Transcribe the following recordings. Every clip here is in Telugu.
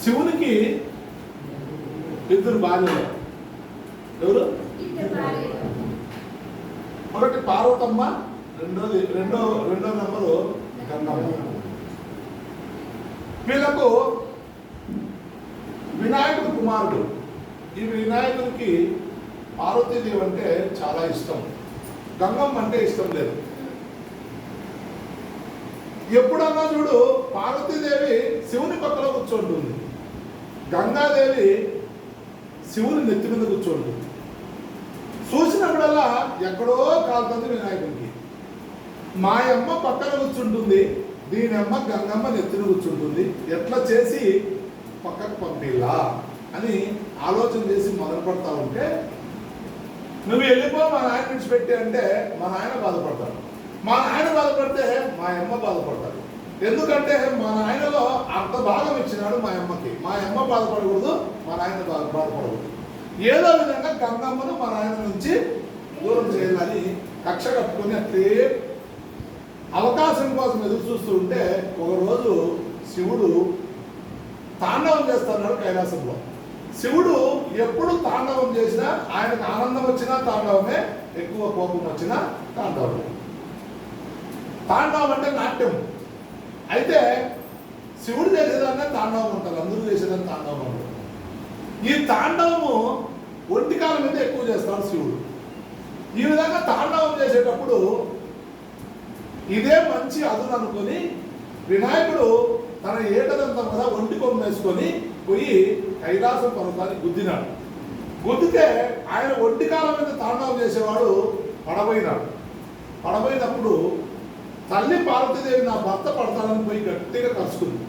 శివునికి ఇద్దరు భార్యలు. ఎవరు? ఒకటి పార్వతమ్మ, రెండో నెంబరు గంగమ్మ. వీళ్ళకు వినాయకుడు కుమారుడు. ఈ వినాయకుడికి పార్వతీదేవి అంటే చాలా ఇష్టం, గంగమ్మ అంటే ఇష్టం లేదు. ఎప్పుడన్నా చూడు పార్వతీదేవి శివుని పక్కన కూర్చోంటుంది, గంగాదేవి శివుని నెత్తి మీద కూర్చోంటుంది. చూసినప్పుడల్లా ఎక్కడో కాలుతుంది వినాయకుడికి. మా అమ్మ పక్కన కూర్చుంటుంది, దీని అమ్మ గంగమ్మ నెత్తిన కూర్చుంటుంది, ఎట్లా చేసి పక్కకు పంపిలా అని ఆలోచన చేసి మొదలు పడతా ఉంటే, నువ్వు వెళ్ళిపో మా నాయన విడిచిపెట్టి అంటే మా నాయన బాధపడతాడు. మా నాయన బాధపడితే మా అమ్మ బాధపడతాడు. ఎందుకంటే మా నాయనలో అర్ధ భాగం ఇచ్చినాడు మా అమ్మకి. మా అమ్మ బాధపడకూడదు, మా నాయన బాధపడకూడదు. ఏదో విధంగా గంగమ్మను మా నాయన నుంచి దూరం చేయాలని కక్ష కట్టుకొని అట్లే అవకాశం కోసం ఎదురు చూస్తూ ఉంటే, ఒకరోజు శివుడు తాండవం చేస్తున్నాడు కైలాసంలో. శివుడు ఎప్పుడు తాండవం చేసినా ఆయనకు ఆనందం వచ్చినా తాండవమే, ఎక్కువ కోపం వచ్చినా తాండవమే. తాండవం అంటే నాట్యం. అయితే శివుడు చేసేదాన్నే తాండవం అంటారు, అందరూ చేసేదాన్ని తాండవం అంటారు. ఈ తాండవము ఒంటికాల మీద ఎక్కువ చేస్తాడు శివుడు. ఈ విధంగా తాండవం చేసేటప్పుడు ఇదే మంచి అదును అనుకొని వినాయకుడు తన ఏటదంతా మీద ఒంటి కొమ్ము వేసుకొని పోయి కైలాసం పర్వతాన్ని గుద్దినాడు. గుద్దితే ఆయన ఒంటికాల మీద తాండవం చేసేవాడు పడబోయినాడు. పడబోయినప్పుడు తల్లి పార్వతీదేవి నా భర్త పడతానని పోయి గట్టిగా కలుసుకుంది.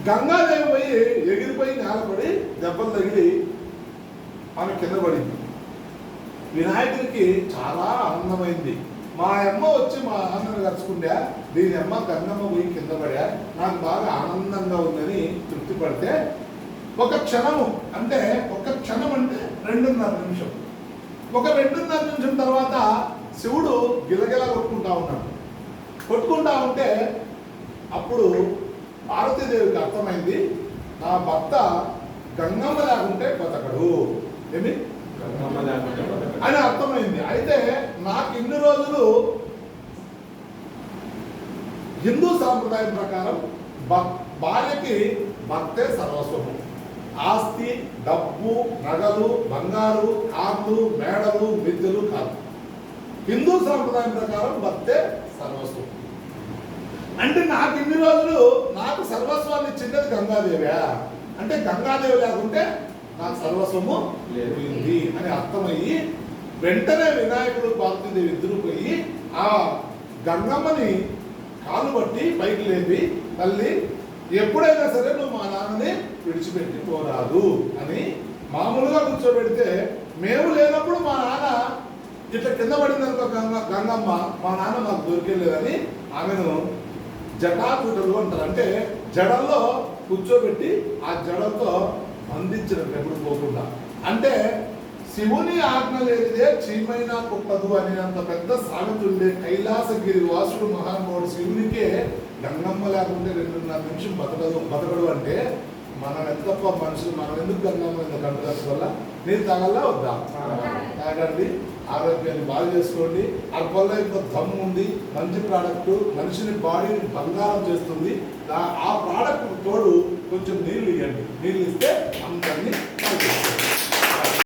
గంగాదేవి పోయి ఎగిరిపోయి నేలపడి దెబ్బలు తగిలి ఆమె కింద పడింది. వినాయకుడికి చాలా ఆనందమైంది. మా అమ్మ వచ్చి మా నాన్నని కలుసుకుంటే, దీని అమ్మ గంగమ్మ పోయి కింద పడా, నాకు బాగా ఆనందంగా ఉందని తృప్తి పడితే, ఒక క్షణము అంటే 2.5 నిమిషం. ఒక 2.5 నిమిషం తర్వాత శివుడు గిలగిలా కొట్టుకుంటా ఉన్నాడు. కొట్టుకుంటా ఉంటే అప్పుడు పార్వతీదేవికి అర్థమైంది, నా భర్త గంగమ్మ లేకుంటే బతకడు, ఏమి అని అర్థమైంది. అయితే నాకు ఇన్ని రోజులు హిందూ సాంప్రదాయం ప్రకారం భార్యకి భర్తే సర్వస్వము. ఆస్తి, డబ్బు, నగలు, బంగారు, కార్లు, మేడలు, మిద్దెలు కాదు. హిందూ సాంప్రదాయం ప్రకారం భర్తే సర్వస్వం. అంటే నాకు ఇన్ని రోజులు నాకు సర్వస్వాన్ని ఇచ్చింది గంగాదేవి. అంటే గంగాదేవి లేకుంటే నాకు సర్వస్వము పోయింది అని అర్థమయ్యి వెంటనే వినాయకుడు పార్వతీదేవి ఇద్దరు పోయి ఆ గంగమ్మని కాలు బట్టి పైకి లేపి, తల్లి ఎప్పుడైనా సరే నువ్వు మా నాన్నని విడిచిపెట్టి పోరాదు అని మామూలుగా కూర్చోబెడితే, మేము లేనప్పుడు మా నాన్న ఇట్లా కింద పడిందనుకో గంగమ్మ, మా నాన్న మాకు దొరికెళ్ళలేదని ఆమెను జటాచుటలు అంటారు. అంటే జడల్లో కూర్చోబెట్టి ఆ జడలతో బంధించడం ఎప్పుడు పోకుండా. అంటే శివుని ఆజ్ఞ లేనిదే చీమైనా కుట్టదు అనేంత పెద్ద సాగుతుండే కైలాసగిరి వాసుడు మహానుభావుడు శివునికే గంగమ్మ లేకుంటే 2.5 నిమిషం బతకడు అంటే మనం ఎంతప్ప మనుషులు, మనం ఎందుకు గంగమ్మ కంటుకోవడం వల్ల నీరు తాగల్లా వద్దా? తాగండి, ఆరోగ్యాన్ని బాగా చేసుకోండి. అల్పంలో ఇంకో దమ్ము ఉంది, మంచి ప్రోడక్ట్, మనిషిని బాడీని బంగారం చేస్తుంది. ఆ ప్రోడక్ట్ తోడు కొంచెం నీళ్ళు ఇవ్వండి. నీళ్ళు ఇస్తే అందరినీ